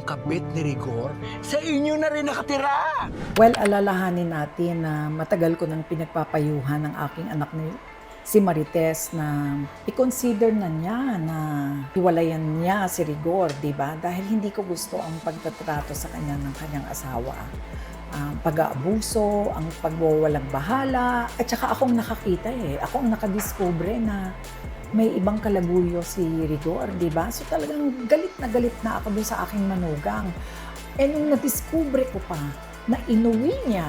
kabit ni Rigor, sa inyo na rin nakatira. Well, alalahanin natin na matagal ko nang pinagpapayuhan ng aking anak ni si Marites na i-consider na niya na hiwalayan niya si Rigor, di ba? Dahil hindi ko gusto ang pagtatrato sa kanya ng kanyang asawa. Ang pag-aabuso, ang pagwawalang bahala, at saka akong nakakita Ako ang nakadiskubre na may ibang kalaguyo si Rigor, di ba? So talagang galit na ako dun sa aking manugang. Eh nung nadiskubre ko pa na inuwi niya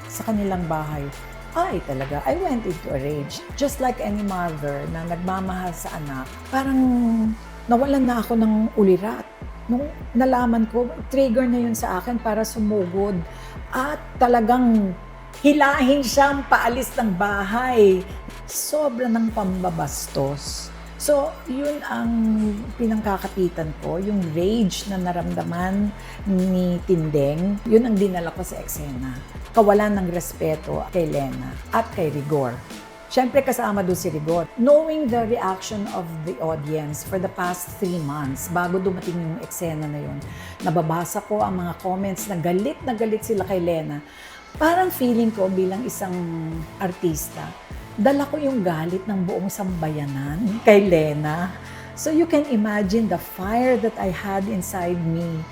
sa kanilang bahay, ay talaga, I went into a rage. Just like any mother na nagmamahal sa anak, parang nawalan na ako ng ulirat. Nung nalaman ko, trigger na yun sa akin para sumugod at talagang hilahin siyang paalis ng bahay. Sobra ng pambabastos. So, yun ang pinangkakapitan ko, yung rage na naramdaman ni Tindeng, yun ang dinala ko sa eksena. Kawalan ng respeto kay Lena at kay Rigor. Siyempre kasama doon si Rigor. Knowing the reaction of the audience for the past 3 months, bago dumating yung eksena na yun, nababasa ko ang mga comments na galit sila kay Lena. Parang feeling ko bilang isang artista, dala ko yung galit ng buong sambayanan kay Lena. So you can imagine the fire that I had inside me.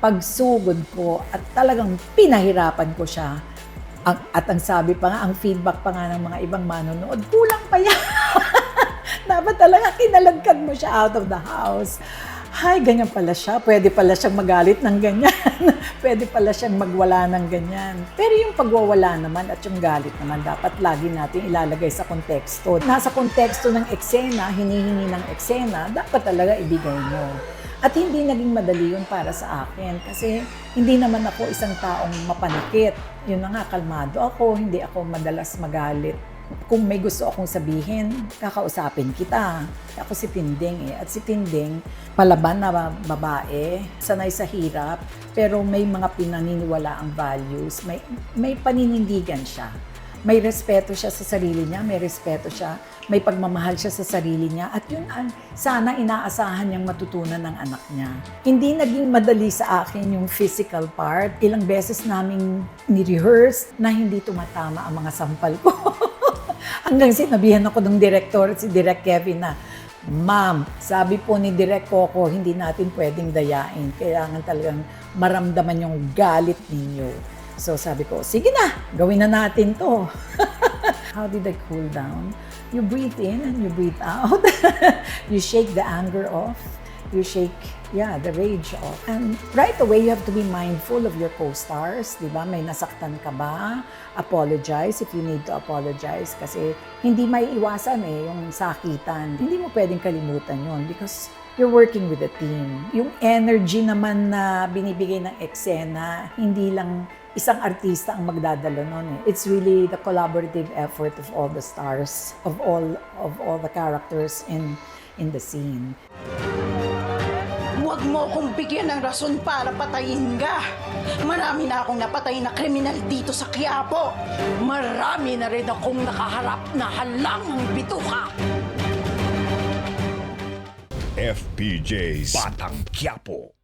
Pagsugod ko at talagang pinahirapan ko siya. At ang sabi pa nga, ang feedback pa nga ng mga ibang manonood, kulang pa yan. Dapat talaga kinalagkad mo siya out of the house. Hay, ganyan pala siya. Pwede pala siyang magalit ng ganyan. Pwede pala siyang magwala ng ganyan. Pero yung pagwawala naman at yung galit naman, dapat lagi natin ilalagay sa konteksto. Nasa konteksto ng eksena, hinihingi ng eksena, dapat talaga ibigay mo. At hindi naging madali yun para sa akin kasi hindi naman ako isang taong mapanakit. Yun na nga, kalmado ako, hindi ako madalas magalit. Kung may gusto akong sabihin, kakausapin kita. Ako si Tindeng At si Tindeng, palaban na babae, sanay sa hirap, pero may mga pinaniniwala ang values, may paninindigan siya. May respeto siya sa sarili niya, may respeto siya, may pagmamahal siya sa sarili niya, at yun ang sana inaasahan niyang matutunan ng anak niya. Hindi naging madali sa akin yung physical part. Ilang beses naming ni-rehearse na hindi tumatama ang mga sampal ko. Hanggang sinabihan ako ng director, si Direk Kevin na, Ma'am, sabi po ni Direk Coco, hindi natin pwedeng dayain. Kailangan talagang maramdaman yung galit ninyo. So sabi ko, sige na, gawin na natin to. How did I cool down? You breathe in and you breathe out. You shake the anger off. You shake, the rage off. And right away, you have to be mindful of your co-stars. Diba? May nasaktan ka ba? Apologize if you need to apologize. Kasi hindi may iwasan yung sakitan. Hindi mo pwedeng kalimutan yon because you're working with a team. Yung energy naman na binibigay ng eksena, hindi lang isang artista ang magdadala nun. It's really the collaborative effort of all the stars, of all the characters in the scene. Huwag mo akong bigyan ng rason para patayin ka. Marami na akong napatay na kriminal dito sa Quiapo. Marami na rin akong nakaharap na halangang bituka. FPJ's Batang Quiapo.